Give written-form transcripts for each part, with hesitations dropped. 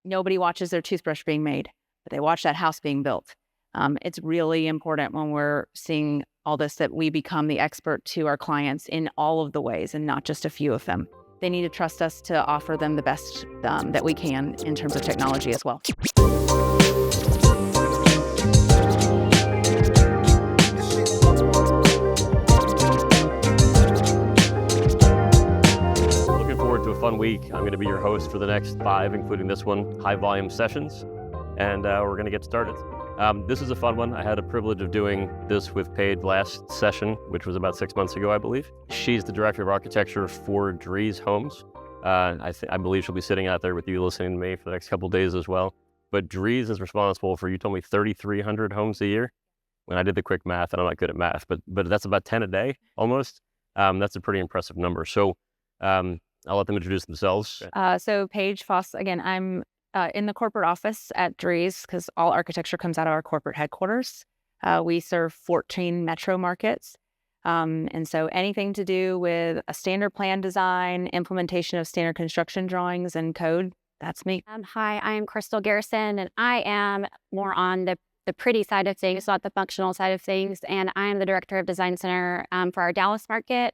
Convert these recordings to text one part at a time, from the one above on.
nobody watches their toothbrush being made, but they watch that house being built. It's really important when we're seeing all this that we become the expert to our clients in all of the ways and not just a few of them. They need to trust us to offer them the best that we can in terms of technology as well. Looking forward to a fun week. I'm going to be your host for the next 5, including this one, high volume sessions, and we're going to get started. This is a fun one. I had the privilege of doing this with Paige last session, which was about 6 months ago, I believe. She's the director of architecture for Drees Homes. I believe she'll be sitting out there with you listening to me for the next couple of days as well. But Drees is responsible for, you told me, 3,300 homes a year. When I did the quick math, and I'm not good at math, but that's about 10 a day, almost. That's a pretty impressive number. So I'll let them introduce themselves. So Paige Foss, again, I'm in the corporate office at Drees because all architecture comes out of our corporate headquarters. We serve 14 metro markets. And so anything to do with a standard plan design, implementation of standard construction drawings and code, that's me. Hi, I am Garrison, and I am more on the pretty side of things, not the functional side of things. And I am the director of design center for our Dallas market.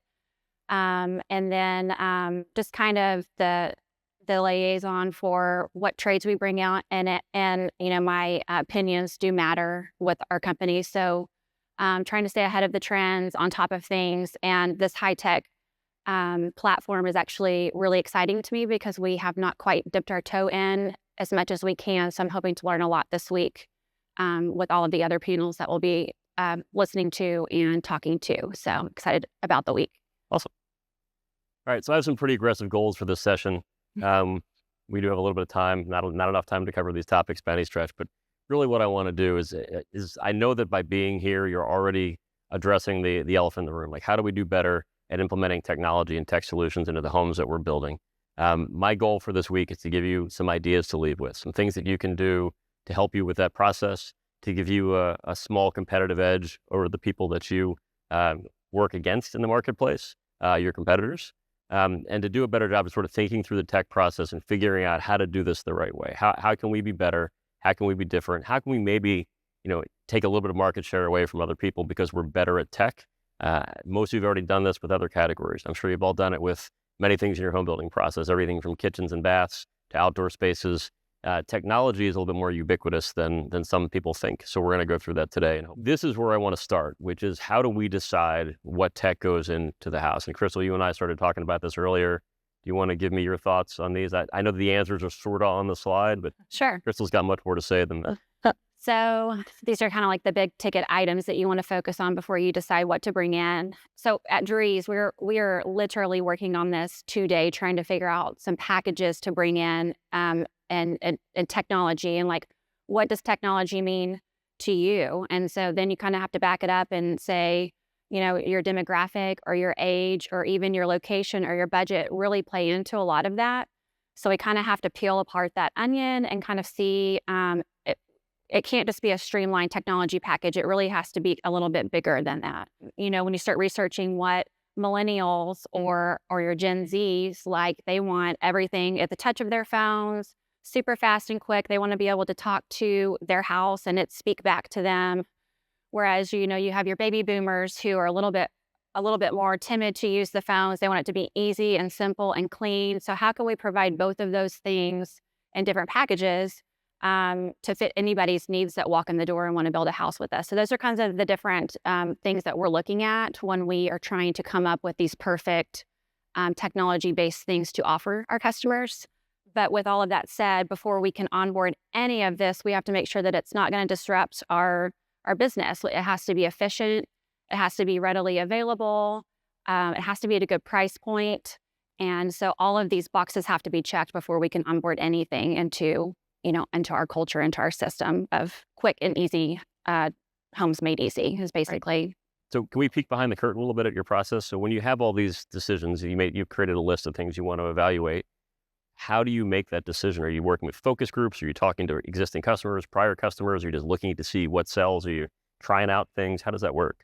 And then just kind of the liaison for what trades we bring out, and my opinions do matter with our company. So trying to stay ahead of the trends, on top of things, and this high tech platform is actually really exciting to me because we have not quite dipped our toe in as much as we can. So I'm hoping to learn a lot this week with all of the other panels that we'll be listening to and talking to. So I'm excited about the week. Awesome. All right, so I have some pretty aggressive goals for this session. We do have a little bit of time, not enough time to cover these topics by any stretch, but really what I want to do is I know that by being here, you're already addressing the elephant in the room. Like, how do we do better at implementing technology and tech solutions into the homes that we're building? My goal for this week is to give you some ideas to leave with, some things that you can do to help you with that process, to give you a small competitive edge over the people that you work against in the marketplace, your competitors. And to do a better job of sort of thinking through the tech process and figuring out how to do this the right way. How can we be better? How can we be different? How can we maybe, take a little bit of market share away from other people because we're better at tech? Most of you have already done this with other categories. I'm sure you've all done it with many things in your home building process, everything from kitchens and baths to outdoor spaces. Technology is a little bit more ubiquitous than some people think. So we're going to go through that today. And this is where I want to start, which is how do we decide what tech goes into the house? And Crystal, you and I started talking about this earlier. Do you want to give me your thoughts on these? I know the answers are sort of on the slide, but Sure. Crystal's got much more to say than that. So these are kind of like the big ticket items that you want to focus on before you decide what to bring in. So at Drees, we're literally working on this today, trying to figure out some packages to bring in and technology, and like, what does technology mean to you? And so then you kind of have to back it up and say, your demographic or your age or even your location or your budget really play into a lot of that. So we kind of have to peel apart that onion and kind of see it can't just be a streamlined technology package. It really has to be a little bit bigger than that. When you start researching what millennials or your Gen Zs like, they want everything at the touch of their phones, super fast and quick. They want to be able to talk to their house and it speak back to them. Whereas, you have your baby boomers who are a little bit more timid to use the phones. They want it to be easy and simple and clean. So how can we provide both of those things in different packages to fit anybody's needs that walk in the door and want to build a house with us? So those are kinds of the different things that we're looking at when we are trying to come up with these perfect technology-based things to offer our customers. But with all of that said, before we can onboard any of this, we have to make sure that it's not going to disrupt our business. It has to be efficient. It has to be readily available. It has to be at a good price point. And so all of these boxes have to be checked before we can onboard anything into our culture, into our system of quick and easy homes made easy is basically. Right. So can we peek behind the curtain a little bit at your process? So when you have all these decisions, you've created a list of things you want to evaluate. How do you make that decision? Are you working with focus groups? Are you talking to existing customers, prior customers? Are you just looking to see what sells? Are you trying out things? How does that work?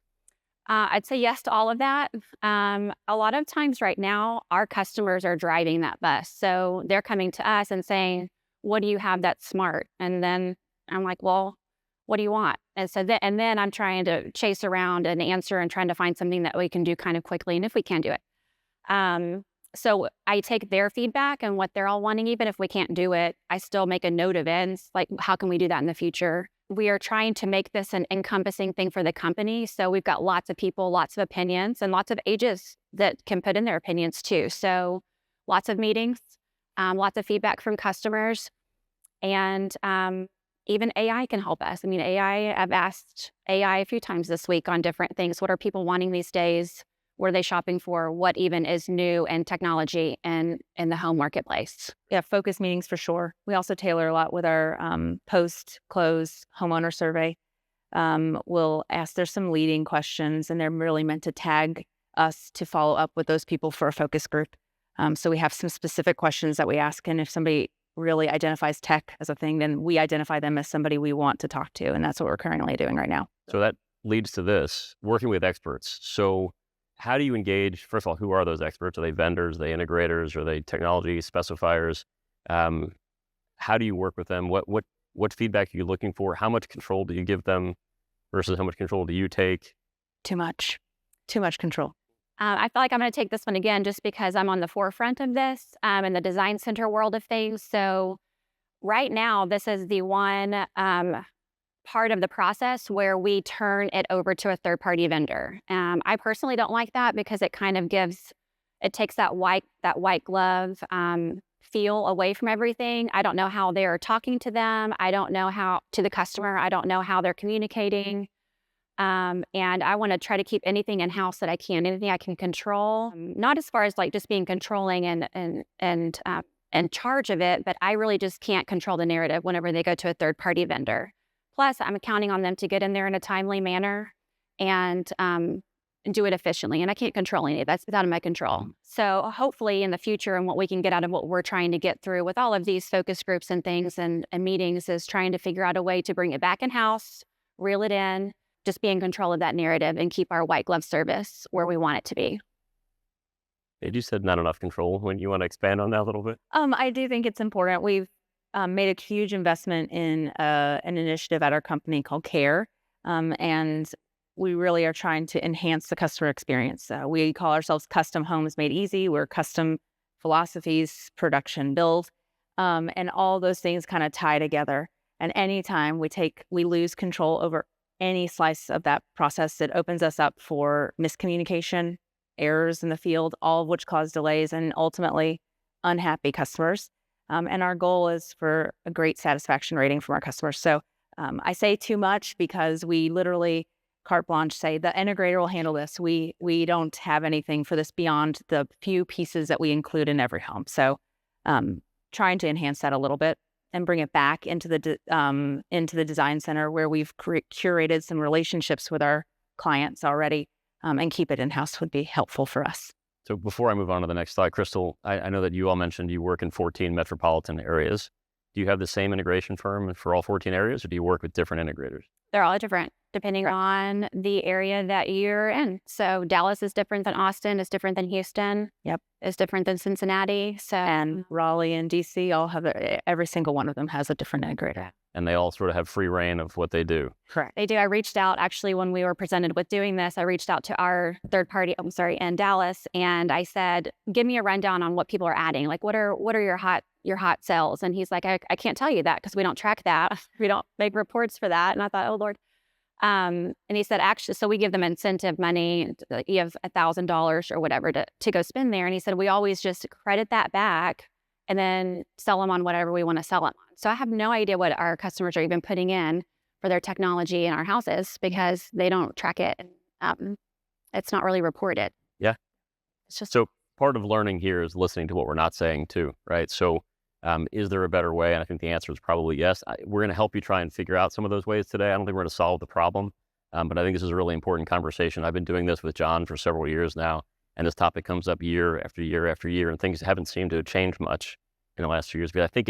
I'd say yes to all of that. A lot of times right now, our customers are driving that bus. So they're coming to us and saying, what do you have that's smart? And then I'm like, well, what do you want? And so then I'm trying to chase around an answer and trying to find something that we can do kind of quickly, and if we can do it. So I take their feedback and what they're all wanting. Even if we can't do it, I still make a note of it. And it's like, how can we do that in the future? We are trying to make this an encompassing thing for the company. So we've got lots of people, lots of opinions, and lots of ages that can put in their opinions too. So lots of meetings, lots of feedback from customers, and even AI can help us. I mean, I've asked AI a few times this week on different things. What are people wanting these days? What are they shopping for? What even is new in technology and in the home marketplace? Yeah, focus meetings for sure. We also tailor a lot with our post-close homeowner survey. We'll ask, there's some leading questions, and they're really meant to tag us to follow up with those people for a focus group. So we have some specific questions that we ask, and if somebody really identifies tech as a thing, then we identify them as somebody we want to talk to, and that's what we're currently doing right now. So that leads to this, working with experts. So how do you engage? First of all, who are those experts? Are they vendors? Are they integrators? Are they technology specifiers? How do you work with them? What feedback are you looking for? How much control do you give them versus how much control do you take? Too much control. I feel like I'm going to take this one again just because I'm on the forefront of this in the design center world of things. So right now, this is the one part of the process where we turn it over to a third-party vendor. I personally don't like that because it kind of takes that white glove feel away from everything. I don't know how they're talking to them. I don't know how to the customer. I don't know how they're communicating. And I want to try to keep anything in-house that I can, anything I can control. Not as far as like just being controlling and in charge of it, but I really just can't control the narrative whenever they go to a third-party vendor. Plus, I'm counting on them to get in there in a timely manner and do it efficiently. And I can't control any of that. It's out of my control. So hopefully in the future, and what we can get out of what we're trying to get through with all of these focus groups and things and meetings is trying to figure out a way to bring it back in-house, reel it in, just be in control of that narrative and keep our white glove service where we want it to be. You said not enough control. When you want to expand on that a little bit? I do think it's important. We've made a huge investment in an initiative at our company called CARE, and we really are trying to enhance the customer experience. We call ourselves Custom Homes Made Easy. We're custom philosophies, production, build, and all those things kind of tie together. And anytime we lose control over any slice of that process, it opens us up for miscommunication, errors in the field, all of which cause delays and ultimately unhappy customers. And our goal is for a great satisfaction rating from our customers. So I say too much because we literally carte blanche say the integrator will handle this. We don't have anything for this beyond the few pieces that we include in every home. So trying to enhance that a little bit and bring it back into the design center where we've curated some relationships with our clients already, and keep it in-house would be helpful for us. So before I move on to the next slide, Crystal, I know that you all mentioned you work in 14 metropolitan areas. Do you have the same integration firm for all 14 areas, or do you work with different integrators? They're all different depending on the area that you're in. So Dallas is different than Austin, is different than Houston. Yep. Is different than Cincinnati. So and Raleigh and DC all have every single one of them has a different integrator. And they all sort of have free reign of what they do. Correct. They do. I reached out actually when we were presented with doing this. I reached out to our third party, in Dallas, and I said, "Give me a rundown on what people are adding. Like, what are your hot sales?" And he's like, "I can't tell you that because we don't track that. We don't make reports for that." And I thought, "Oh Lord." And he said, "Actually, so we give them incentive money. You have $1,000 or whatever to go spend there." And he said, "We always just credit that back and then sell them on whatever we want to sell them on." So I have no idea what our customers are even putting in for their technology in our houses because they don't track it. It's not really reported. Yeah. It's just so part of learning here is listening to what we're not saying too, right? So is there a better way? And I think the answer is probably yes. We're going to help you try and figure out some of those ways today. I don't think we're going to solve the problem, but I think this is a really important conversation. I've been doing this with John for several years now, and this topic comes up year after year after year, and things haven't seemed to have changed much in the last few years. But I think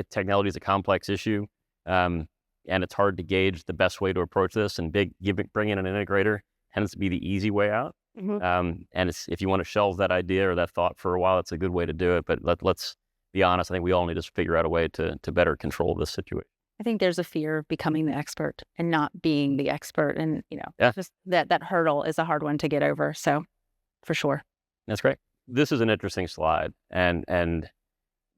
technology is a complex issue, and it's hard to gauge the best way to approach this. And bring in an integrator tends to be the easy way out. Mm-hmm. And if you want to shelve that idea or that thought for a while, it's a good way to do it. But let's be honest, I think we all need to figure out a way to better control this situation. I think there's a fear of becoming the expert and not being the expert. And, Yeah. just that hurdle is a hard one to get over. So for sure. That's great. This is an interesting slide, and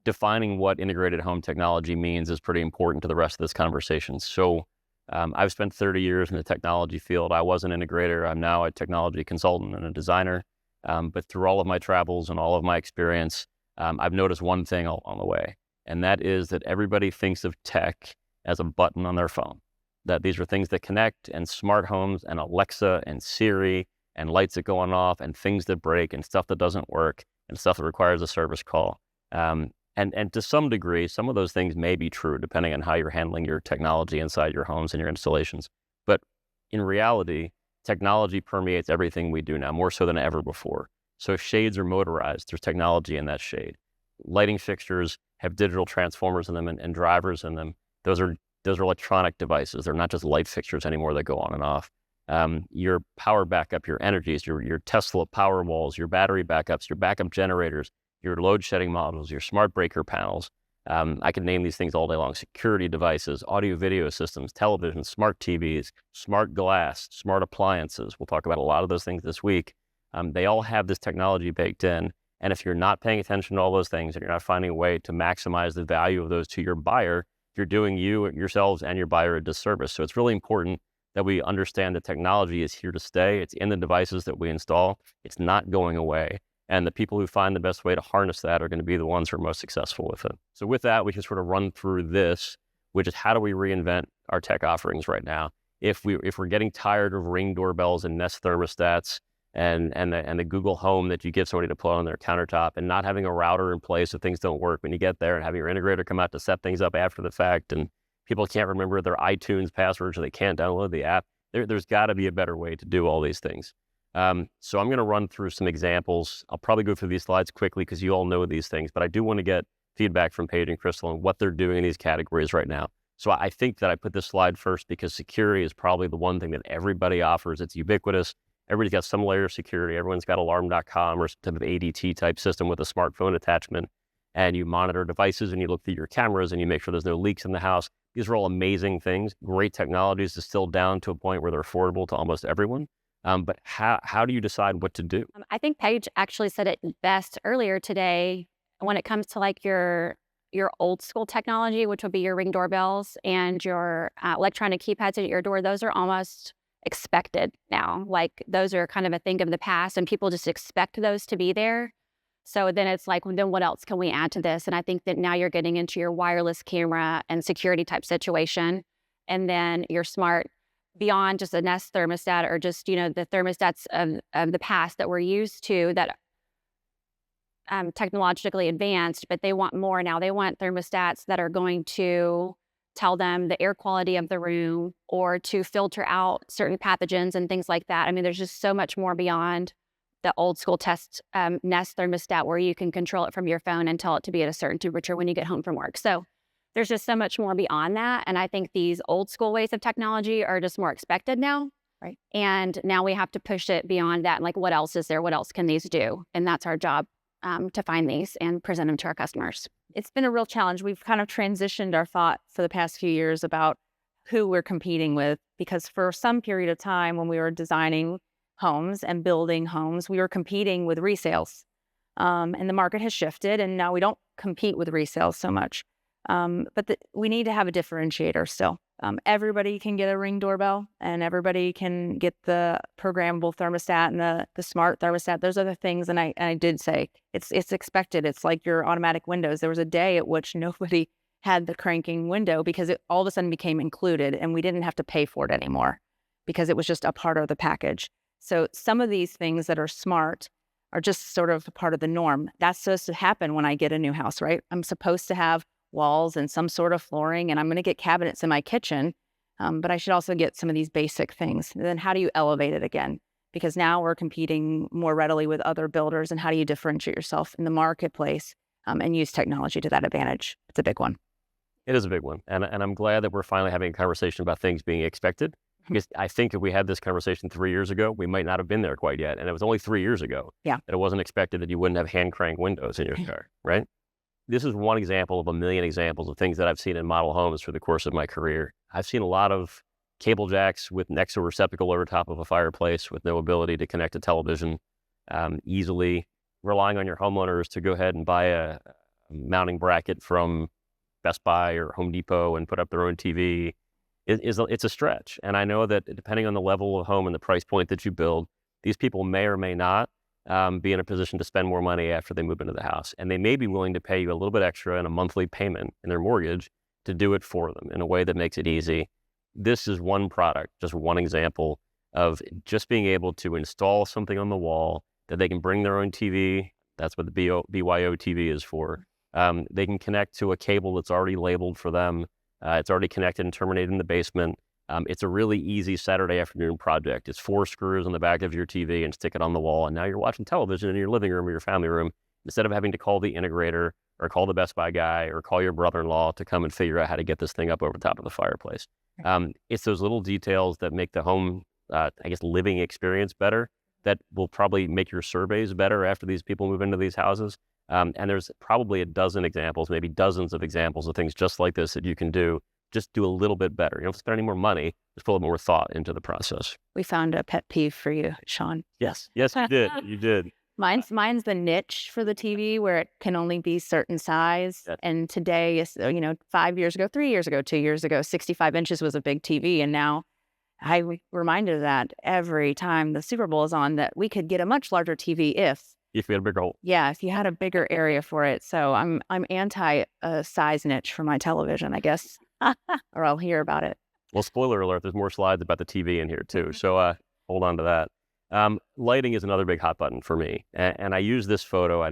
defining what integrated home technology means is pretty important to the rest of this conversation. So I've spent 30 years in the technology field. I was an integrator. I'm now a technology consultant and a designer. But through all of my travels and all of my experience, I've noticed one thing on the way, and that is that everybody thinks of tech as a button on their phone, that these are things that connect, and smart homes and Alexa and Siri and lights that go on and off and things that break and stuff that doesn't work and stuff that requires a service call. And to some degree, some of those things may be true depending on how you're handling your technology inside your homes and your installations. But in reality, technology permeates everything we do now, more so than ever before. So shades are motorized. There's technology in that shade. Lighting fixtures have digital transformers in them and drivers in them. Those are electronic devices. They're not just light fixtures anymore that go on and off. Your power backup, your energies, your Tesla power walls, your battery backups, your backup generators, your load shedding models, your smart breaker panels. I could name these things all day long. Security devices, audio video systems, television, smart TVs, smart glass, smart appliances. We'll talk about a lot of those things this week. They all have this technology baked in. And if you're not paying attention to all those things and you're not finding a way to maximize the value of those to your buyer, you're doing yourselves and your buyer a disservice. So it's really important that we understand that technology is here to stay. It's in the devices that we install. It's not going away. And the people who find the best way to harness that are going to be the ones who are most successful with it. So with that, we can sort of run through this, which is how do we reinvent our tech offerings right now? If we're getting tired of Ring doorbells and Nest thermostats and the Google Home that you give somebody to put on their countertop, and not having a router in place if things don't work when you get there, and having your integrator come out to set things up after the fact, and people can't remember their iTunes passwords or they can't download the app, there's got to be a better way to do all these things. So I'm going to run through some examples. I'll probably go through these slides quickly because you all know these things, but I do want to get feedback from Paige and Crystal on what they're doing in these categories right now. So I think that I put this slide first because security is probably the one thing that everybody offers. It's ubiquitous. Everybody's got some layer of security. Everyone's got alarm.com or some type of ADT type system with a smartphone attachment, and you monitor devices and you look through your cameras and you make sure there's no leaks in the house. These are all amazing things, great technologies distilled down to a point where they're affordable to almost everyone. But how do you decide what to do? I think Paige actually said it best earlier today when it comes to like your old school technology, which would be your Ring doorbells and your electronic keypads at your door. Those are almost expected now. Like those are kind of a thing of the past, and people just expect those to be there. So then it's like, then what else can we add to this? And I think that now you're getting into your wireless camera and security type situation, and then your smart, beyond just a Nest thermostat or just, the thermostats of the past that we're used to that technologically advanced, but they want more now. They want thermostats that are going to tell them the air quality of the room or to filter out certain pathogens and things like that. I mean, there's just so much more beyond the old school Nest thermostat where you can control it from your phone and tell it to be at a certain temperature when you get home from work. So there's just so much more beyond that. And I think these old school ways of technology are just more expected now. Right. And now we have to push it beyond that. And like, what else is there? What else can these do? And that's our job, to find these and present them to our customers. It's been a real challenge. We've kind of transitioned our thought for the past few years about who we're competing with, because for some period of time when we were designing homes and building homes, we were competing with resales. And the market has shifted, and now we don't compete with resales so much. But we need to have a differentiator still. Everybody can get a Ring doorbell, and everybody can get the programmable thermostat and the smart thermostat. Those are the things, and I did say it's expected. It's like your automatic windows. There was a day at which nobody had the cranking window because it all of a sudden became included, and we didn't have to pay for it anymore because it was just a part of the package. So some of these things that are smart are just sort of a part of the norm. That's supposed to happen when I get a new house, right? I'm supposed to have walls and some sort of flooring, and I'm going to get cabinets in my kitchen, but I should also get some of these basic things. And then how do you elevate it again? Because now we're competing more readily with other builders, and how do you differentiate yourself in the marketplace and use technology to that advantage? It's a big one. It is a big one. And I'm glad that we're finally having a conversation about things being expected. Because I think if we had this conversation 3 years ago, we might not have been there quite yet. And it was only 3 years ago that it wasn't expected that you wouldn't have hand crank windows in your car, right? this is one example of a million examples of things that I've seen in model homes through the course of my career. I've seen a lot of cable jacks with next to a receptacle over top of a fireplace with no ability to connect to television easily, relying on your homeowners to go ahead and buy a mounting bracket from Best Buy or Home Depot and put up their own TV. It's a stretch. And I know that depending on the level of home and the price point that you build, these people may or may not be in a position to spend more money after they move into the house. And they may be willing to pay you a little bit extra in a monthly payment in their mortgage to do it for them in a way that makes it easy. This is one product, just one example of just being able to install something on the wall that they can bring their own TV. That's what the BYO TV is for. They can connect to a cable that's already labeled for them. It's already connected and terminated in the basement. It's a really easy Saturday afternoon project. It's 4 screws on the back of your TV and stick it on the wall. And now you're watching television in your living room or your family room instead of having to call the integrator or call the Best Buy guy or call your brother-in-law to come and figure out how to get this thing up over the top of the fireplace. It's those little details that make the home, living experience better that will probably make your surveys better after these people move into these houses. And there's probably a dozen examples, maybe dozens of examples of things just like this that you can do. Just do a little bit better. You don't have to spend any more money. Just put a little more thought into the process. We found a pet peeve for you, Sean. Yes, you did. You did. Mine's the niche for the TV where it can only be certain size. Yes. And today is, 5 years ago, 3 years ago, 2 years ago, 65 inches was a big TV. And now I reminded of that every time the Super Bowl is on, that we could get a much larger TV if you had a bigger hole. Yeah, if you had a bigger area for it. So I'm anti size niche for my television, I guess, or I'll hear about it. Well, spoiler alert, there's more slides about the TV in here too. So hold on to that. Lighting is another big hot button for me. And I use this photo,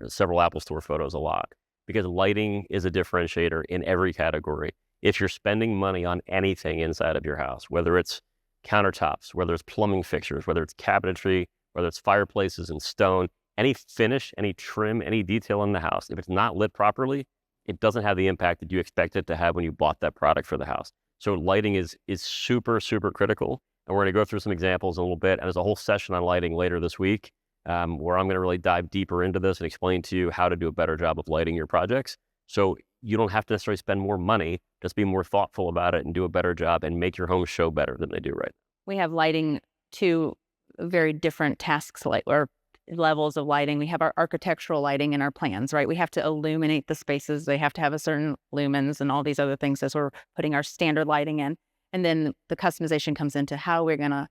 several Apple Store photos a lot, because lighting is a differentiator in every category. If you're spending money on anything inside of your house, whether it's countertops, whether it's plumbing fixtures, whether it's cabinetry, whether it's fireplaces and stone, any finish, any trim, any detail in the house, if it's not lit properly, it doesn't have the impact that you expect it to have when you bought that product for the house. So lighting is super, super critical. And we're going to go through some examples in a little bit. And there's a whole session on lighting later this week where I'm going to really dive deeper into this and explain to you how to do a better job of lighting your projects. So you don't have to necessarily spend more money, just be more thoughtful about it and do a better job and make your home show better than they do right now. We have lighting to very different tasks or levels of lighting. We have our architectural lighting in our plans, right? We have to illuminate the spaces. They have to have a certain lumens and all these other things as we're putting our standard lighting in. And then the customization comes into how we're going to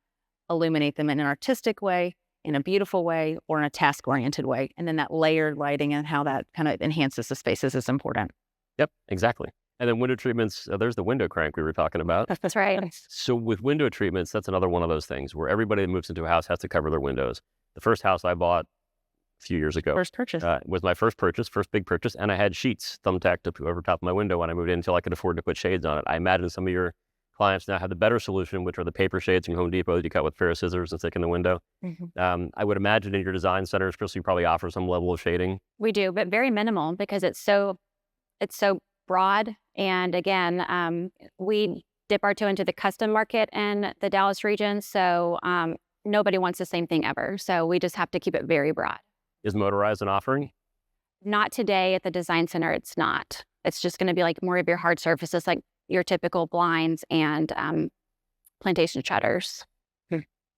illuminate them in an artistic way, in a beautiful way, or in a task-oriented way. And then that layered lighting and how that kind of enhances the spaces is important. Yep, exactly. And then window treatments, there's the window crank we were talking about. That's right. So with window treatments, that's another one of those things where everybody that moves into a house has to cover their windows. The first house I bought a few years ago First purchase. Was my first big purchase, and I had sheets thumbtacked up over top of my window when I moved in until I could afford to put shades on it. I imagine some of your clients now have the better solution, which are the paper shades from Home Depot that you cut with a pair of scissors and stick in the window. Mm-hmm. I would imagine in your design centers, Chris, you probably offer some level of shading. We do, but very minimal because it's so broad. And again, we dip our toe into the custom market in the Dallas region. So nobody wants the same thing ever. So we just have to keep it very broad. Is motorized an offering? Not today at the design center. It's not. It's just going to be like more of your hard surfaces, like your typical blinds and plantation shutters.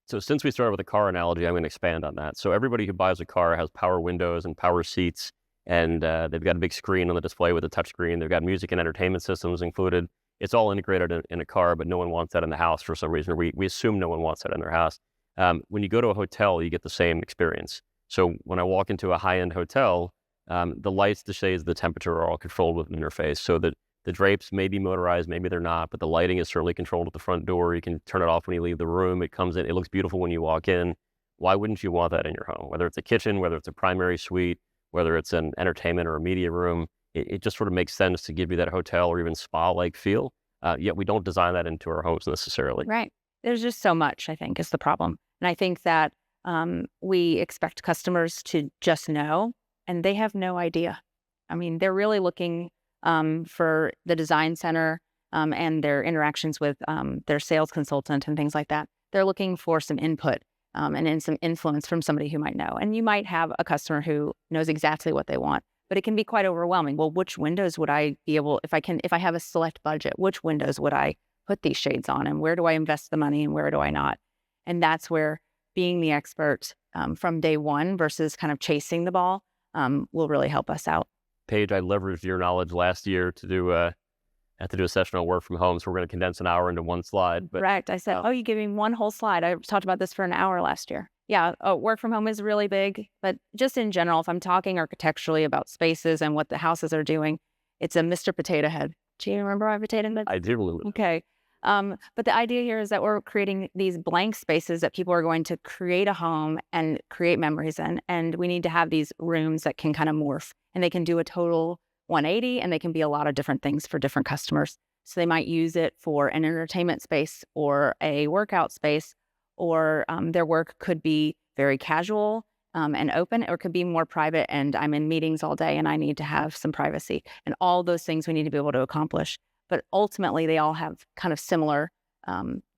So since we started with a car analogy, I'm going to expand on that. So everybody who buys a car has power windows and power seats, and they've got a big screen on the display with a touch screen. They've got music and entertainment systems included. It's all integrated in a car, but no one wants that in the house for some reason. We assume no one wants that in their house. When you go to a hotel, you get the same experience. So when I walk into a high-end hotel, the lights, the shades, the temperature are all controlled with an interface. So that the drapes may be motorized, maybe they're not, but the lighting is certainly controlled at the front door. You can turn it off when you leave the room. It comes in, it looks beautiful when you walk in. Why wouldn't you want that in your home? Whether it's a kitchen, whether it's a primary suite, whether it's an entertainment or a media room, it just sort of makes sense to give you that hotel or even spa-like feel. Yet we don't design that into our homes necessarily. Right. There's just so much, I think, is the problem. And I think that we expect customers to just know, and they have no idea. I mean, they're really looking for the design center and their interactions with their sales consultant and things like that. They're looking for some input and some influence from somebody who might know. And you might have a customer who knows exactly what they want, but it can be quite overwhelming. Well, which windows would I be able, if I have a select budget, which windows would I put these shades on, and where do I invest the money and where do I not? And that's where being the expert from day one versus kind of chasing the ball will really help us out. Paige, I leveraged your knowledge last year to do a session on work from home, so we're going to condense an hour into one slide. But correct. I said, oh, you gave me one whole slide. I talked about this for an hour last year. Yeah, work from home is really big, but just in general, if I'm talking architecturally about spaces and what the houses are doing, it's a Mr. Potato Head. Do you remember our potato head? I do. Okay. But the idea here is that we're creating these blank spaces that people are going to create a home and create memories in. And we need to have these rooms that can kind of morph, and they can do a total 180, and they can be a lot of different things for different customers. So they might use it for an entertainment space or a workout space, or their work could be very casual and open, or it could be more private, and I'm in meetings all day and I need to have some privacy. And all those things we need to be able to accomplish. But ultimately, they all have kind of similar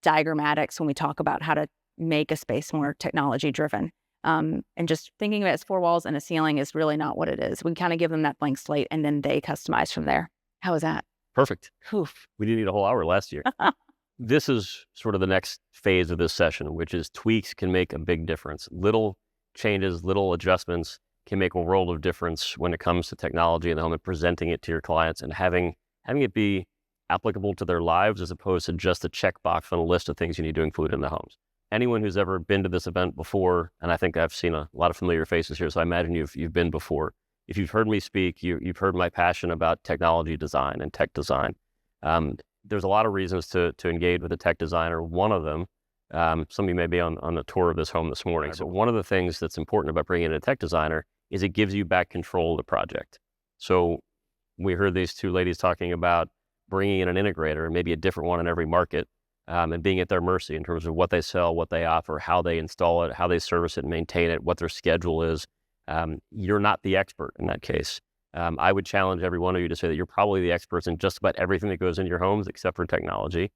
diagrammatics when we talk about how to make a space more technology-driven. And just thinking of it as four walls and a ceiling is really not what it is. We kind of give them that blank slate, and then they customize from there. How is that? Perfect. Oof. We didn't need a whole hour last year. This is sort of the next phase of this session, which is tweaks can make a big difference. Little changes, little adjustments can make a world of difference when it comes to technology in the home and presenting it to your clients and having it be applicable to their lives as opposed to just a checkbox on a list of things you need to include in the homes. Anyone who's ever been to this event before, and I think I've seen a lot of familiar faces here, so I imagine you've been before. If you've heard me speak, you've heard my passion about technology design and tech design. There's a lot of reasons to engage with a tech designer. One of them, some of you may be on the tour of this home this morning. So one of the things that's important about bringing in a tech designer is it gives you back control of the project. So we heard these two ladies talking about bringing in an integrator, and maybe a different one in every market, and being at their mercy in terms of what they sell, what they offer, how they install it, how they service it and maintain it, what their schedule is. You're not the expert in that case. I would challenge every one of you to say that you're probably the experts in just about everything that goes into your homes except for technology.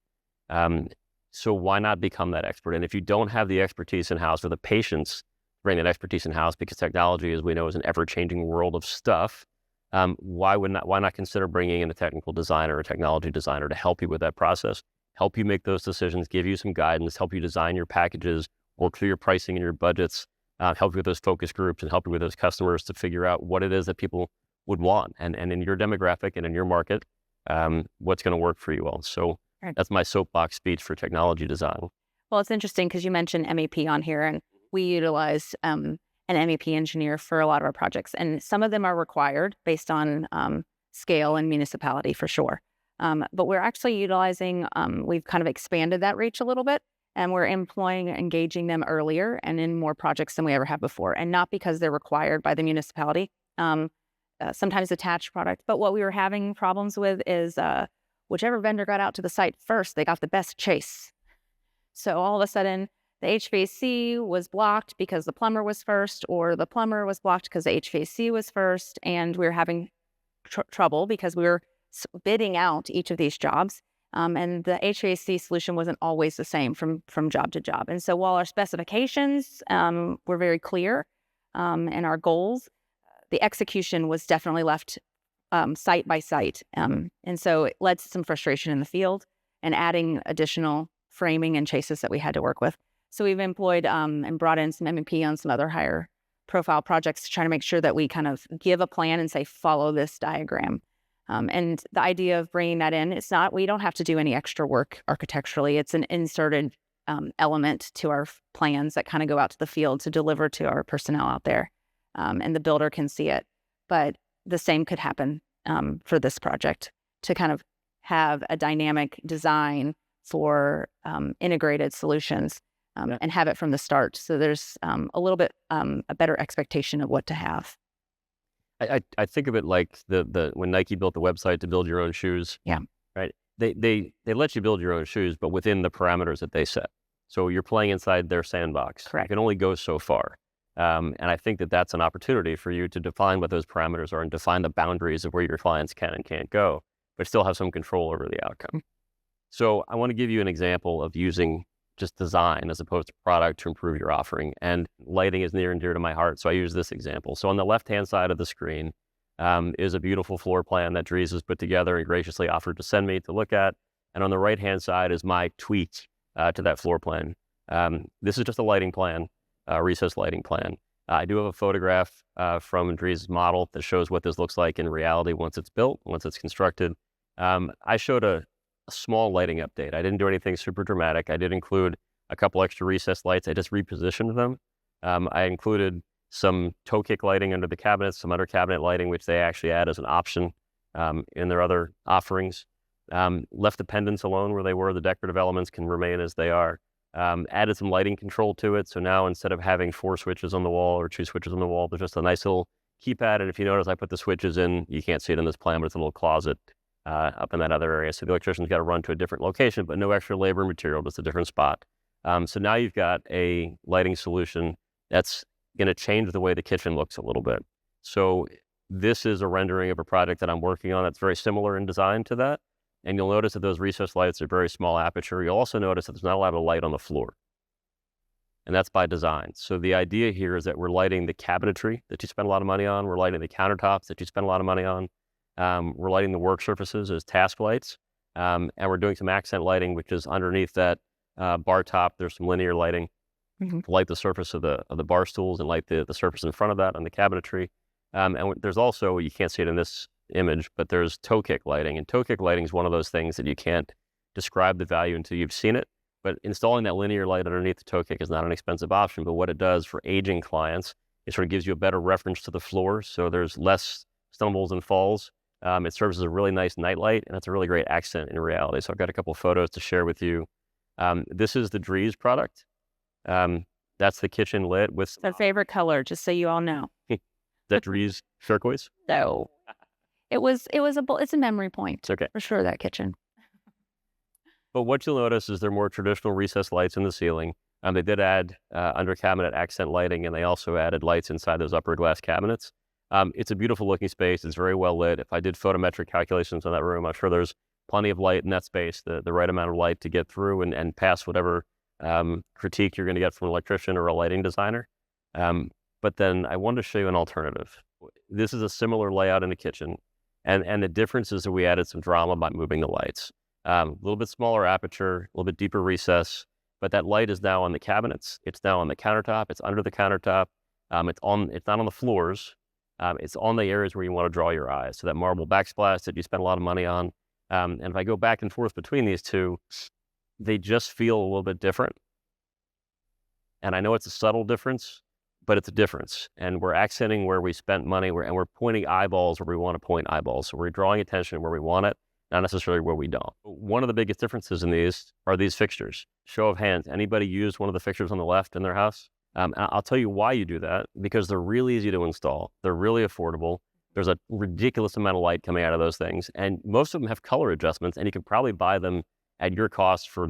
So why not become that expert? And if you don't have the expertise in-house or the patience to bring that expertise in-house, because technology, as we know, is an ever-changing world of stuff, why not consider bringing in a technical designer or technology designer to help you with that process, help you make those decisions, give you some guidance, help you design your packages, work through your pricing and your budgets, help you with those focus groups and help you with those customers to figure out what it is that people would want, and in your demographic and in your market, what's going to work for you all. So that's my soapbox speech for technology design. Well, it's interesting because you mentioned MEP on here, and we utilize an MEP engineer for a lot of our projects, and some of them are required based on scale and municipality for sure. But we're actually utilizing, we've kind of expanded that reach a little bit, and we're engaging them earlier and in more projects than we ever have before, and not because they're required by the municipality. Sometimes attached product. But what we were having problems with is whichever vendor got out to the site first, they got the best chase. So all of a sudden, the HVAC was blocked because the plumber was first, or the plumber was blocked because the HVAC was first, and we were having trouble because we were bidding out each of these jobs. And the HVAC solution wasn't always the same from job to job. And so while our specifications were very clear and our goals, the execution was definitely left site by site. And so it led to some frustration in the field and adding additional framing and chases that we had to work with. So we've employed and brought in some MEP on some other higher profile projects to try to make sure that we kind of give a plan and say, follow this diagram. And the idea of bringing that in, we don't have to do any extra work architecturally. It's an inserted element to our plans that kind of go out to the field to deliver to our personnel out there. And the builder can see it. But the same could happen for this project, to kind of have a dynamic design for integrated solutions and have it from the start. So there's a little bit a better expectation of what to have. I think of it like the when Nike built the website to build your own shoes. Yeah. Right. They let you build your own shoes, but within the parameters that they set. So you're playing inside their sandbox. Correct. You can only go so far. And I think that that's an opportunity for you to define what those parameters are and define the boundaries of where your clients can and can't go, but still have some control over the outcome. So I want to give you an example of using just design as opposed to product to improve your offering. And lighting is near and dear to my heart, so I use this example. So on the left-hand side of the screen, is a beautiful floor plan that Drees has put together and graciously offered to send me to look at. And on the right-hand side is my tweak to that floor plan. This is just a lighting plan, recessed lighting plan. I do have a photograph from Drees' model that shows what this looks like in reality once it's built, once it's constructed. I showed a small lighting update. I didn't do anything super dramatic. I did include a couple extra recessed lights. I just repositioned them. I included some toe kick lighting under the cabinets, some under cabinet lighting, which they actually add as an option in their other offerings. Left the pendants alone where they were. The decorative elements can remain as they are. Added some lighting control to it. So now instead of having 4 switches on the wall or 2 switches on the wall, there's just a nice little keypad. And if you notice, I put the switches in, you can't see it in this plan, but it's a little closet up in that other area. So the electrician's got to run to a different location, but no extra labor and material, just a different spot. So now you've got a lighting solution that's going to change the way the kitchen looks a little bit. So this is a rendering of a project that I'm working on that's very similar in design to that. And you'll notice that those recessed lights are very small aperture. You'll also notice that there's not a lot of light on the floor. And that's by design. So the idea here is that we're lighting the cabinetry that you spend a lot of money on. We're lighting the countertops that you spend a lot of money on. We're lighting the work surfaces as task lights. And we're doing some accent lighting, which is underneath that bar top. There's some linear lighting to light the surface of the bar stools and light the surface in front of that on the cabinetry. And there's also, you can't see it in this image, but there's toe kick lighting. And toe kick lighting is one of those things that you can't describe the value until you've seen it. But installing that linear light underneath the toe kick is not an expensive option. But what it does for aging clients, it sort of gives you a better reference to the floor. So there's less stumbles and falls. It serves as a really nice night light, and it's a really great accent in reality. So I've got a couple of photos to share with you. This is the Drees product. That's the kitchen lit with Their favorite color, just so you all know. that Drees turquoise. So it's a memory point. It's okay. For sure, that kitchen. But what you'll notice is they're more traditional recessed lights in the ceiling. They did add under cabinet accent lighting, and they also added lights inside those upper glass cabinets. It's a beautiful looking space. It's very well lit. If I did photometric calculations on that room, I'm sure there's plenty of light in that space, the right amount of light to get through and pass whatever critique you're going to get from an electrician or a lighting designer. But then I wanted to show you an alternative. This is a similar layout in the kitchen. And the difference is that we added some drama by moving the lights. A little bit smaller aperture, a little bit deeper recess, but that light is now on the cabinets. It's now on the countertop. It's under the countertop. It's not on the floors. It's on the areas where you want to draw your eyes. So that marble backsplash that you spend a lot of money on. And if I go back and forth between these two, they just feel a little bit different. And I know it's a subtle difference, but it's a difference. And we're accenting where we spent money, and we're pointing eyeballs where we want to point eyeballs. So we're drawing attention where we want it, not necessarily where we don't. One of the biggest differences in these are these fixtures. Show of hands, anybody used one of the fixtures on the left in their house? And I'll tell you why you do that, because they're really easy to install. They're really affordable. There's a ridiculous amount of light coming out of those things. And most of them have color adjustments, and you can probably buy them at your cost for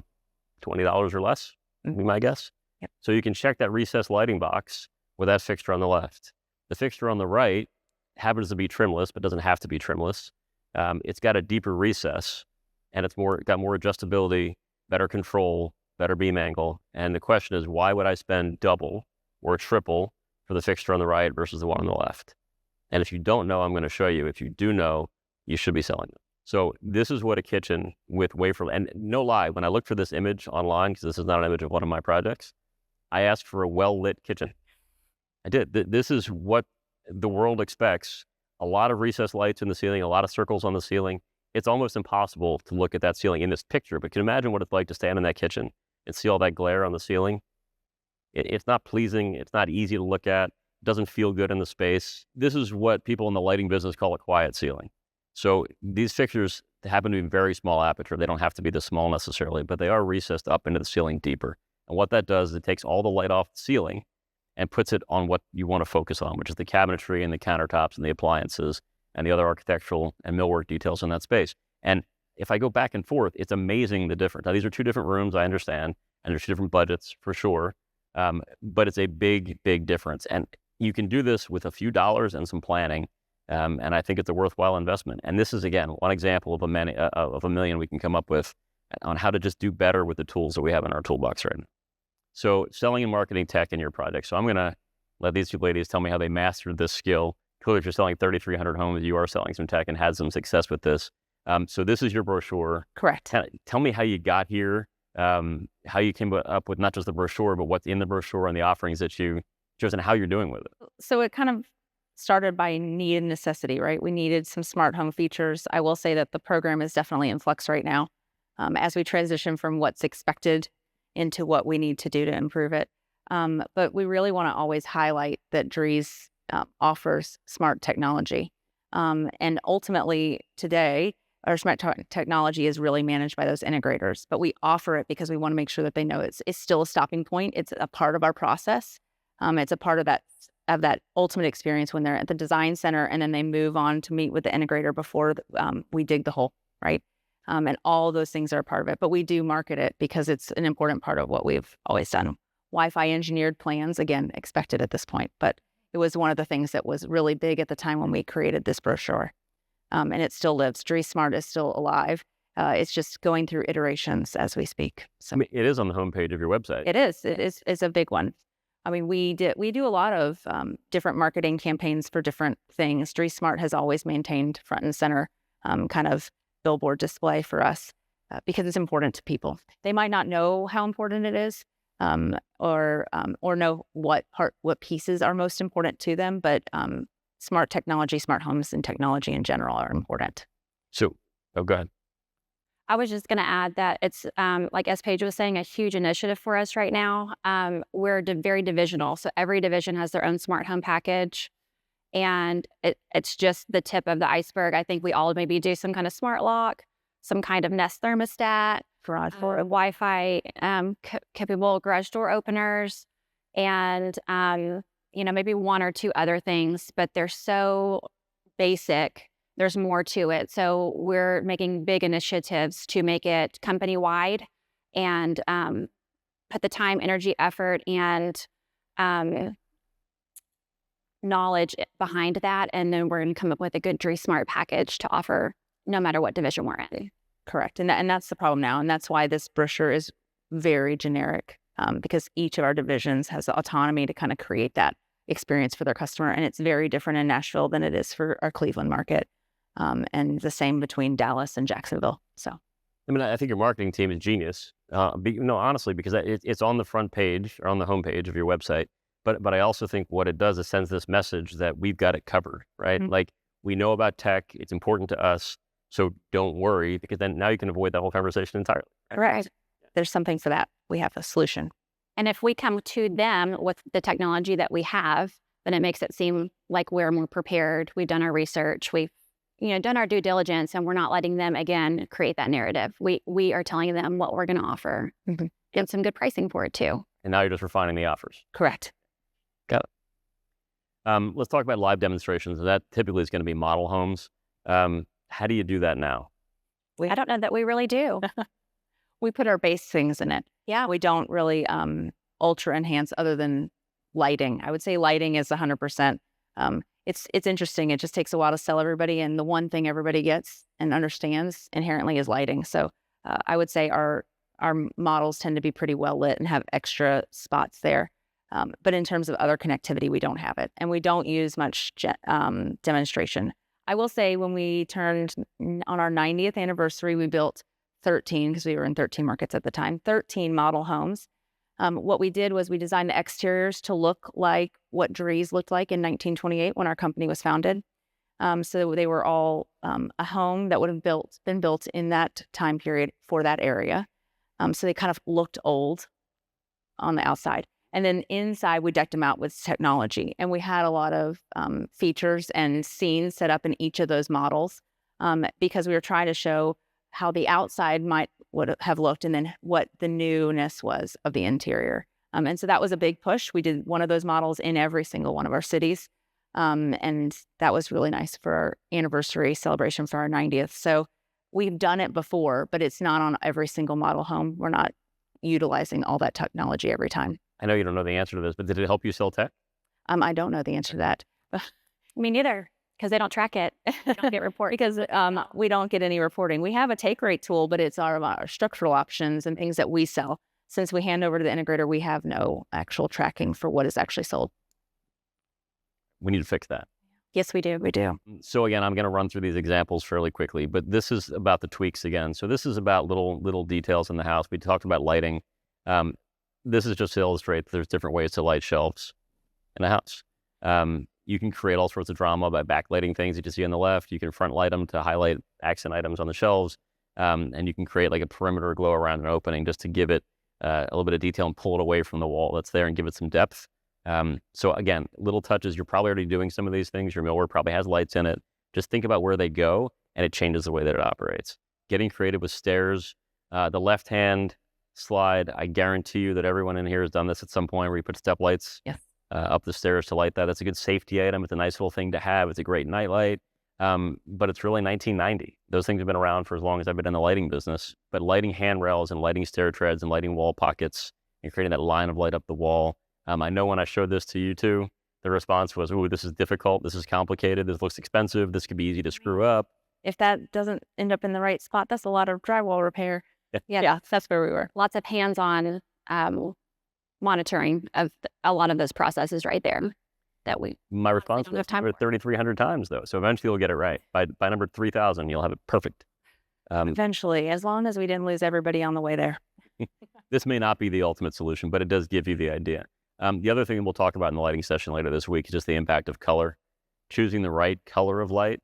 $20 or less, would be my guess. Yep. So you can check that recessed lighting box with that fixture on the left. The fixture on the right happens to be trimless, but doesn't have to be trimless. It's got a deeper recess, and it's got more adjustability, better control, better beam angle. And the question is, why would I spend double or triple for the fixture on the right versus the one on the left? And if you don't know, I'm going to show you. If you do know, you should be selling them. So this is what a kitchen with wafer, and no lie, when I looked for this image online, because this is not an image of one of my projects, I asked for a well-lit kitchen. I did. This is what the world expects. A lot of recessed lights in the ceiling, a lot of circles on the ceiling. It's almost impossible to look at that ceiling in this picture, but can you imagine what it's like to stand in that kitchen and see all that glare on the ceiling? It's not pleasing. It's not easy to look at. It doesn't feel good in the space. This is what people in the lighting business call a quiet ceiling. So these fixtures happen to be very small aperture. They don't have to be this small necessarily, but they are recessed up into the ceiling deeper. And what that does is it takes all the light off the ceiling and puts it on what you want to focus on, which is the cabinetry and the countertops and the appliances and the other architectural and millwork details in that space. And if I go back and forth, it's amazing the difference. Now, these are two different rooms, I understand, and there's two different budgets for sure, but it's a big, big difference. And you can do this with a few dollars and some planning, and I think it's a worthwhile investment. And this is, again, one example of a million we can come up with on how to just do better with the tools that we have in our toolbox right now. So selling and marketing tech in your project. So I'm going to let these two ladies tell me how they mastered this skill clearly, if you're selling 3,300 homes, you are selling some tech and had some success with this. So this is your brochure. Correct. Tell me how you got here, how you came up with not just the brochure, but what's in the brochure and the offerings that you chose and how you're doing with it. So it kind of started by need and necessity, right? We needed some smart home features. I will say that the program is definitely in flux right now as we transition from what's expected into what we need to do to improve it. But we really want to always highlight that Drees offers smart technology. And ultimately today, our smart technology is really managed by those integrators, but we offer it because we want to make sure that they know it's still a stopping point. It's a part of our process. It's a part of that ultimate experience when they're at the design center and then they move on to meet with the integrator before we dig the hole, right? And all those things are a part of it, but we do market it because it's an important part of what we've always done. Wi-Fi engineered plans, again, expected at this point, but it was one of the things that was really big at the time when we created this brochure. And it still lives. Drees Smart is still alive. It's just going through iterations as we speak. So I mean, it is on the homepage of your website. it is. It's a big one. I mean, we do a lot of different marketing campaigns for different things. Drees Smart has always maintained front and center kind of billboard display for us because it's important to people. They might not know how important it is or know what pieces are most important to them, but smart technology, smart homes, and technology in general are important. So, go ahead. I was just going to add that it's, like as Paige was saying, a huge initiative for us right now. We're very divisional. So every division has their own smart home package. And it's just the tip of the iceberg. I think we all maybe do some kind of smart lock, some kind of Nest thermostat, Garage door. Wi-Fi capable garage door openers, and maybe one or two other things, but they're so basic. There's more to it. So we're making big initiatives to make it company-wide and put the time, energy, effort, and knowledge behind that. And then we're going to come up with a good Drees Smart package to offer no matter what division we're in. Correct. And that's the problem now. And that's why this brochure is very generic because each of our divisions has the autonomy to kind of create that experience for their customer. And it's very different in Nashville than it is for our Cleveland market. And the same between Dallas and Jacksonville. So, I mean, I think your marketing team is genius. Honestly, because it's on the front page or on the homepage of your website. But I also think what it does is sends this message that we've got it covered, right? Mm-hmm. Like we know about tech, it's important to us, so don't worry, because then now you can avoid that whole conversation entirely. right. There's something for that. We have a solution. And if we come to them with the technology that we have, then it makes it seem like we're more prepared. We've done our research. We've done our due diligence, and we're not letting them, again, create that narrative. We are telling them what we're going to offer and some good pricing for it, too. And now you're just refining the offers. Correct. Got it. Let's talk about live demonstrations. That typically is going to be model homes. How do you do that now? I don't know that we really do. We put our base things in it. Yeah. We don't really ultra enhance other than lighting. I would say lighting is 100%. It's interesting. It just takes a while to sell everybody. And the one thing everybody gets and understands inherently is lighting. So I would say our models tend to be pretty well lit and have extra spots there. But in terms of other connectivity, we don't have it. And we don't use much demonstration. I will say when we turned on our 90th anniversary, we built 13, because we were in 13 markets at the time, 13 model homes. What we did was we designed the exteriors to look like what Drees looked like in 1928 when our company was founded. So they were all a home that would have been built in that time period for that area. So they kind of looked old on the outside. And then inside, we decked them out with technology. And we had a lot of features and scenes set up in each of those models because we were trying to show how the outside would have looked and then what the newness was of the interior. And so that was a big push. We did one of those models in every single one of our cities. And that was really nice for our anniversary celebration for our 90th. So we've done it before, but it's not on every single model home. We're not utilizing all that technology every time. I know you don't know the answer to this, but did it help you sell tech? I don't know the answer to that. Me neither, because they don't track it. They don't get reports. Because we don't get any reporting. We have a take rate tool, but it's our structural options and things that we sell. Since we hand over to the integrator, we have no actual tracking for what is actually sold. We need to fix that. Yes, we do. We do. So again, I'm going to run through these examples fairly quickly, but this is about the tweaks again. So this is about little details in the house. We talked about lighting. This is just to illustrate that there's different ways to light shelves in a house. You can create all sorts of drama by backlighting things that you see on the left. You can front light them to highlight accent items on the shelves. And you can create like a perimeter glow around an opening just to give it a little bit of detail and pull it away from the wall that's there and give it some depth. So again, little touches. You're probably already doing some of these things. Your millware probably has lights in it. Just think about where they go and it changes the way that it operates. Getting creative with stairs. The left-hand slide, I guarantee you that everyone in here has done this at some point where you put step lights up the stairs to light that. That's a good safety item. It's a nice little thing to have. It's a great night light. But it's really 1990. Those things have been around for as long as I've been in the lighting business. But lighting handrails and lighting stair treads and lighting wall pockets and creating that line of light up the wall. I know when I showed this to you two, the response was, "Ooh, this is difficult. This is complicated. This looks expensive. This could be easy to screw up." If that doesn't end up in the right spot, that's a lot of drywall repair. Yeah, that's where we were. Lots of hands-on monitoring of a lot of those processes right there. My response was 3,300 times though. So eventually you'll get it right. By number 3,000, you'll have it perfect. Eventually, as long as we didn't lose everybody on the way there. This may not be the ultimate solution, but it does give you the idea. The other thing we'll talk about in the lighting session later this week is just the impact of color. Choosing the right color of light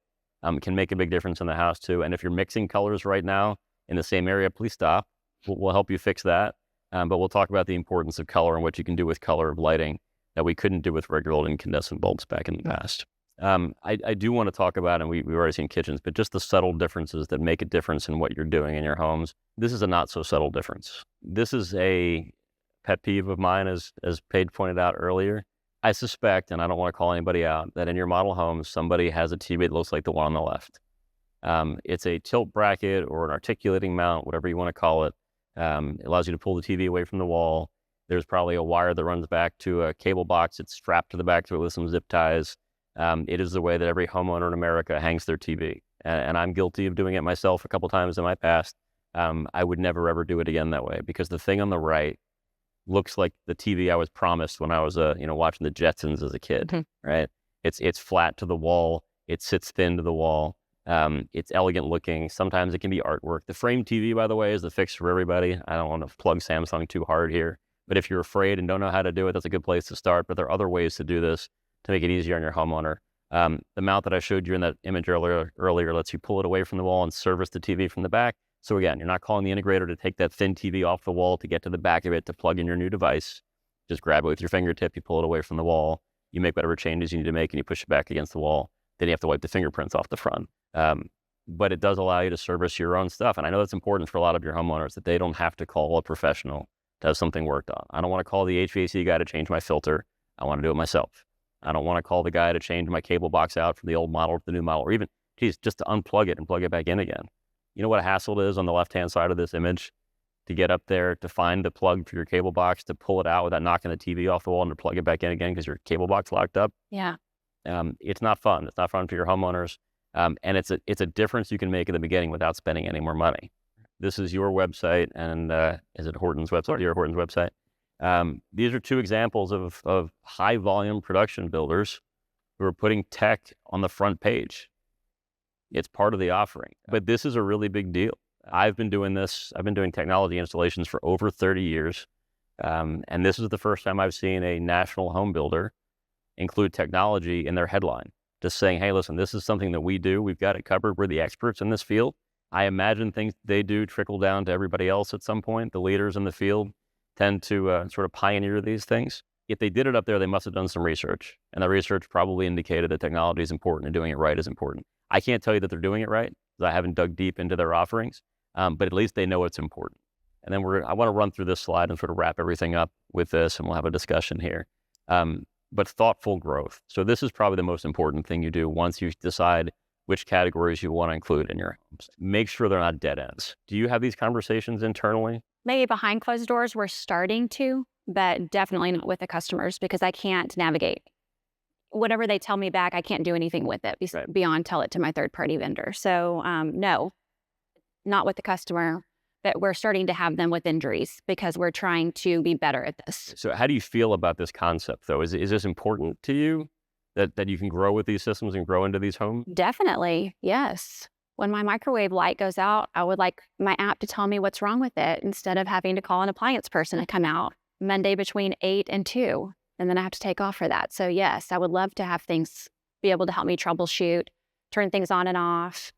can make a big difference in the house too. And if you're mixing colors right now in the same area, please stop. We'll help you fix that. But we'll talk about the importance of color and what you can do with color of lighting that we couldn't do with regular old incandescent bulbs back in the past. I do want to talk about, and we've already seen kitchens, but just the subtle differences that make a difference in what you're doing in your homes. This is a not so subtle difference. This is a pet peeve of mine, as Paige pointed out earlier. I suspect, and I don't want to call anybody out, that in your model homes, somebody has a TV that looks like the one on the left. It's a tilt bracket or an articulating mount, whatever you want to call it. It allows you to pull the TV away from the wall. There's probably a wire that runs back to a cable box. It's strapped to the back to it with some zip ties. It is the way that every homeowner in America hangs their TV. And I'm guilty of doing it myself a couple times in my past. I would never, ever do it again that way because the thing on the right looks like the TV I was promised when I was, watching the Jetsons as a kid, right? It's flat to the wall. It sits thin to the wall. It's elegant looking. Sometimes it can be artwork. The frame TV, by the way, is the fix for everybody. I don't want to plug Samsung too hard here. But if you're afraid and don't know how to do it, that's a good place to start. But there are other ways to do this to make it easier on your homeowner. The mount that I showed you in that image earlier lets you pull it away from the wall and service the TV from the back. So again, you're not calling the integrator to take that thin TV off the wall to get to the back of it to plug in your new device. Just grab it with your fingertip, you pull it away from the wall, you make whatever changes you need to make, and you push it back against the wall. Then you have to wipe the fingerprints off the front. But it does allow you to service your own stuff. And I know that's important for a lot of your homeowners, that they don't have to call a professional to have something worked on. I don't want to call the HVAC guy to change my filter. I want to do it myself. I don't want to call the guy to change my cable box out from the old model to the new model, or even, just to unplug it and plug it back in again. You know what a hassle it is on the left-hand side of this image to get up there, to find the plug for your cable box, to pull it out without knocking the TV off the wall and to plug it back in again because your cable box locked up? Yeah. It's not fun. It's not fun for your homeowners. And it's a difference you can make in the beginning without spending any more money. This is your website, and is it Horton's website? Your Horton's website. These are two examples of high volume production builders who are putting tech on the front page. It's part of the offering, but this is a really big deal. I've been doing technology installations for over 30 years. And this is the first time I've seen a national home builder include technology in their headline, just saying, hey, listen, this is something that we do. We've got it covered. We're the experts in this field. I imagine things they do trickle down to everybody else at some point. The leaders in the field tend to sort of pioneer these things. If they did it up there, they must have done some research. And the research probably indicated that technology is important and doing it right is important. I can't tell you that they're doing it right because I haven't dug deep into their offerings, but at least they know it's important. And then I want to run through this slide and sort of wrap everything up with this, and we'll have a discussion here. But thoughtful growth. So this is probably the most important thing you do once you decide which categories you want to include in your homes. Make sure they're not dead ends. Do you have these conversations internally? Maybe behind closed doors, we're starting to, but definitely not with the customers because I can't navigate. Whatever they tell me back, I can't do anything with it beyond tell it to my third-party vendor. So no, not with the customer, but we're starting to have them within Drees because we're trying to be better at this. So how do you feel about this concept, though? Is this important to you? that you can grow with these systems and grow into these homes? Definitely, yes. When my microwave light goes out, I would like my app to tell me what's wrong with it instead of having to call an appliance person to come out Monday between 8 and 2, and then I have to take off for that. So yes, I would love to have things be able to help me troubleshoot, turn things on and off,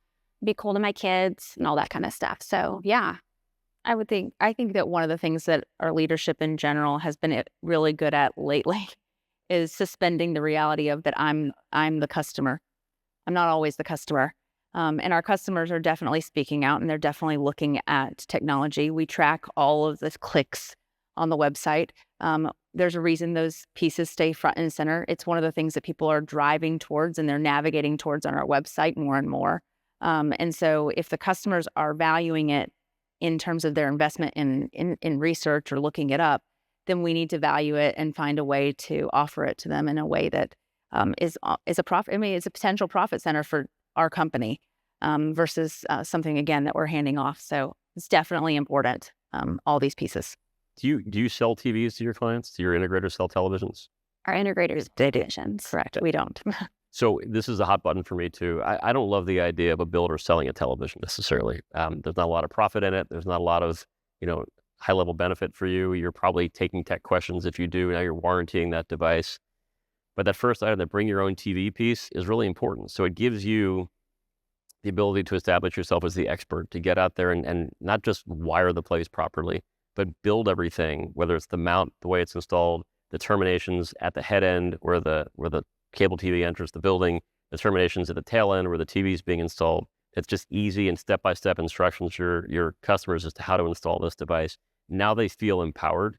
be cool to my kids and all that kind of stuff. So yeah. I think that one of the things that our leadership in general has been really good at lately is suspending the reality of that I'm the customer. I'm not always the customer. And our customers are definitely speaking out and they're definitely looking at technology. We track all of the clicks on the website. There's a reason those pieces stay front and center. It's one of the things that people are driving towards and they're navigating towards on our website more and more. And so if the customers are valuing it in terms of their investment in research or looking it up, then we need to value it and find a way to offer it to them in a way that is a profit. I mean, it's a potential profit center for our company versus something again that we're handing off. So it's definitely important. All these pieces. Do you sell TVs to your clients? Do your integrators sell televisions? Our integrators They do. divisions. Correct. We don't. So this is a hot button for me too. I don't love the idea of a builder selling a television necessarily. There's not a lot of profit in it. There's not a lot of, high level benefit for you. You're probably taking tech questions if you do. Now you're warrantying that device. But that first item, that bring your own TV piece, is really important. So it gives you the ability to establish yourself as the expert, to get out there and not just wire the place properly, but build everything, whether it's the mount, the way it's installed, the terminations at the head end where the cable TV enters the building, the terminations at the tail end where the TV is being installed. It's just easy and step-by-step instructions for your customers as to how to install this device. Now they feel empowered.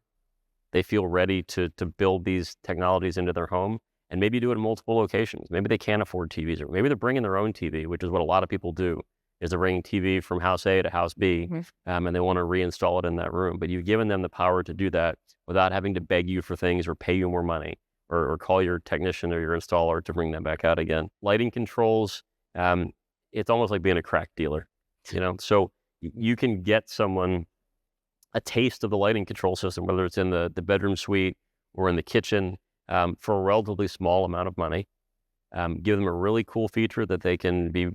They feel ready to build these technologies into their home and maybe do it in multiple locations. Maybe they can't afford TVs, or maybe they're bringing their own TV, which is what a lot of people do, is they're bringing TV from house A to house B, and they want to reinstall it in that room. But you've given them the power to do that without having to beg you for things or pay you more money or call your technician or your installer to bring them back out again. Lighting controls, it's almost like being a crack dealer, So you can get someone a taste of the lighting control system, whether it's in the bedroom suite or in the kitchen, for a relatively small amount of money. Give them a really cool feature that they can be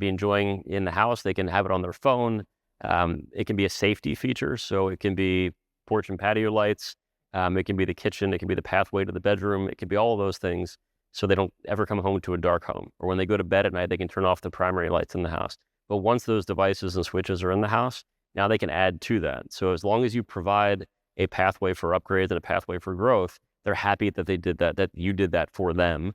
enjoying in the house. They can have it on their phone. It can be a safety feature, so it can be porch and patio lights. It can be the kitchen. It can be the pathway to the bedroom. It can be all of those things, so they don't ever come home to a dark home. Or when they go to bed at night, they can turn off the primary lights in the house. But once those devices and switches are in the house, now they can add to that. So as long as you provide a pathway for upgrades and a pathway for growth, they're happy that they did that you did that for them,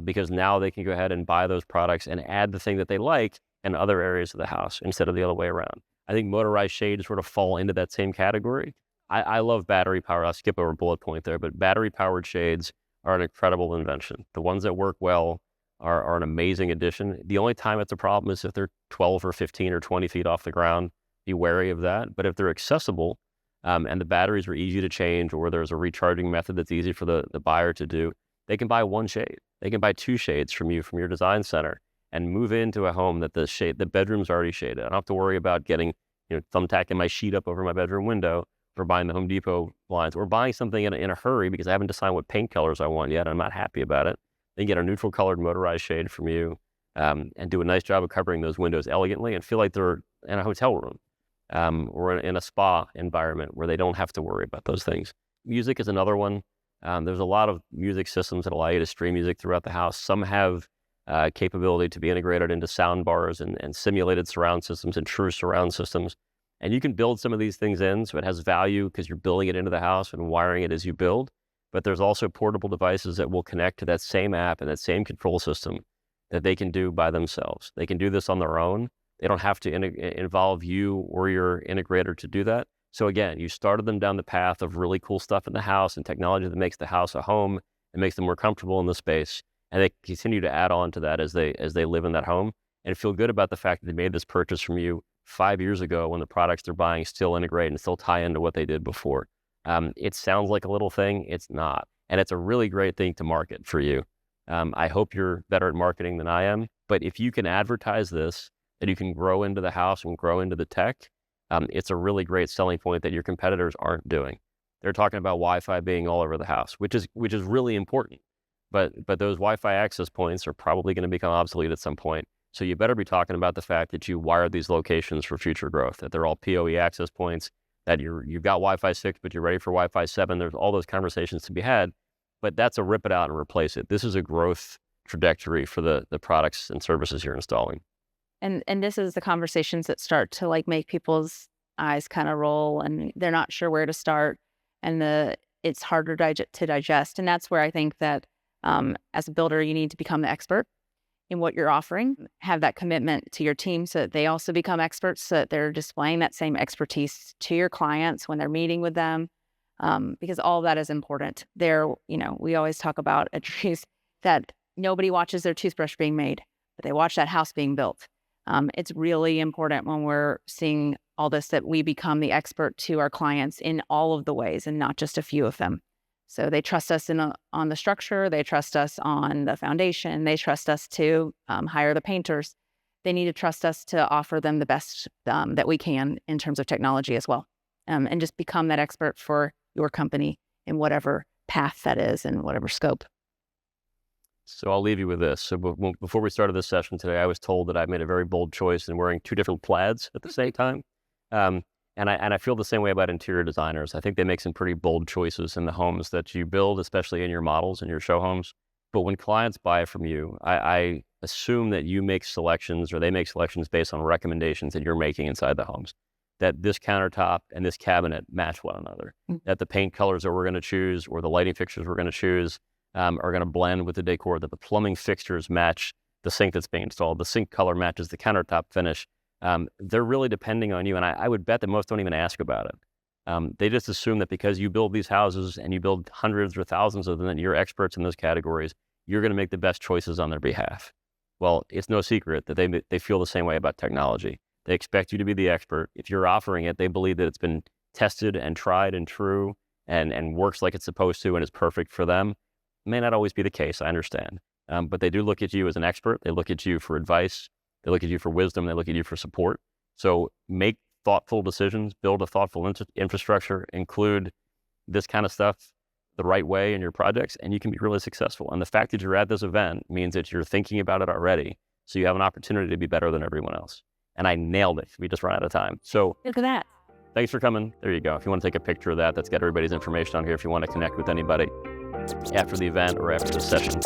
because now they can go ahead and buy those products and add the thing that they like in other areas of the house instead of the other way around. I think motorized shades sort of fall into that same category. I love battery power. I'll skip over a bullet point there, but battery powered shades are an incredible invention. The ones that work well are an amazing addition. The only time it's a problem is if they're 12 or 15 or 20 feet off the ground. Be wary of that. But if they're accessible, and the batteries are easy to change, or there's a recharging method that's easy for the buyer to do, they can buy one shade. They can buy two shades from you, from your design center, and move into a home that the bedroom's already shaded. I don't have to worry about getting, thumbtacking my sheet up over my bedroom window, or buying the Home Depot blinds, or buying something in a hurry because I haven't decided what paint colors I want yet. I'm not happy about it. They can get a neutral colored motorized shade from you, and do a nice job of covering those windows elegantly and feel like they're in a hotel room. Or in a spa environment where they don't have to worry about those things. Music is another one. There's a lot of music systems that allow you to stream music throughout the house. Some have capability to be integrated into sound bars and simulated surround systems and true surround systems. And you can build some of these things in, so it has value because you're building it into the house and wiring it as you build. But there's also portable devices that will connect to that same app and that same control system that they can do by themselves. They can do this on their own. They don't have to involve you or your integrator to do that. So again, you started them down the path of really cool stuff in the house and technology that makes the house a home and makes them more comfortable in the space. And they continue to add on to that as they live in that home and feel good about the fact that they made this purchase from you 5 years ago when the products they're buying still integrate and still tie into what they did before. It sounds like a little thing. It's not. And it's a really great thing to market for you. I hope you're better at marketing than I am. But if you can advertise this, that you can grow into the house and grow into the tech, it's a really great selling point that your competitors aren't doing. They're talking about Wi-Fi being all over the house, which is really important. but those Wi-Fi access points are probably going to become obsolete at some point. So you better be talking about the fact that you wired these locations for future growth, that they're all PoE access points, that you've got Wi-Fi 6, but you're ready for Wi-Fi 7. There's all those conversations to be had, but that's a rip it out and replace it. This is a growth trajectory for the products and services you're installing. And this is the conversations that start to like make people's eyes kind of roll, and they're not sure where to start, and it's harder to digest. And that's where I think that as a builder, you need to become the expert in what you're offering, have that commitment to your team so that they also become experts, so that they're displaying that same expertise to your clients when they're meeting with them, because all of that is important. We always talk about at Drees that nobody watches their toothbrush being made, but they watch that house being built. It's really important when we're seeing all this that we become the expert to our clients in all of the ways and not just a few of them. So they trust us on the structure, they trust us on the foundation, they trust us to hire the painters. They need to trust us to offer them the best that we can in terms of technology as well, and just become that expert for your company in whatever path that is and whatever scope. So I'll leave you with this. So before we started this session today, I was told that I made a very bold choice in wearing two different plaids at the same time. And I feel the same way about interior designers. I think they make some pretty bold choices in the homes that you build, especially in your models and your show homes. But when clients buy from you, I assume that you make selections, or they make selections based on recommendations that you're making inside the homes. That this countertop and this cabinet match one another. That the paint colors that we're going to choose or the lighting fixtures we're going to choose are going to blend with the decor. That the plumbing fixtures match the sink that's being installed. The sink color matches the countertop finish. They're really depending on you, and I would bet that most don't even ask about it. They just assume that because you build these houses and you build hundreds or thousands of them, and you're experts in those categories, you're going to make the best choices on their behalf. Well, it's no secret that they feel the same way about technology. They expect you to be the expert. If you're offering it, they believe that it's been tested and tried and true and works like it's supposed to and is perfect for them. It may not always be the case, I understand. But they do look at you as an expert. They look at you for advice. They look at you for wisdom. They look at you for support. So make thoughtful decisions, build a thoughtful infrastructure, include this kind of stuff the right way in your projects, and you can be really successful. And the fact that you're at this event means that you're thinking about it already. So you have an opportunity to be better than everyone else. And I nailed it. We just ran out of time. So Look at that. thanks for coming. There you go. If you want to take a picture of that, that's got everybody's information on here. If you want to connect with anybody after the event or after the session.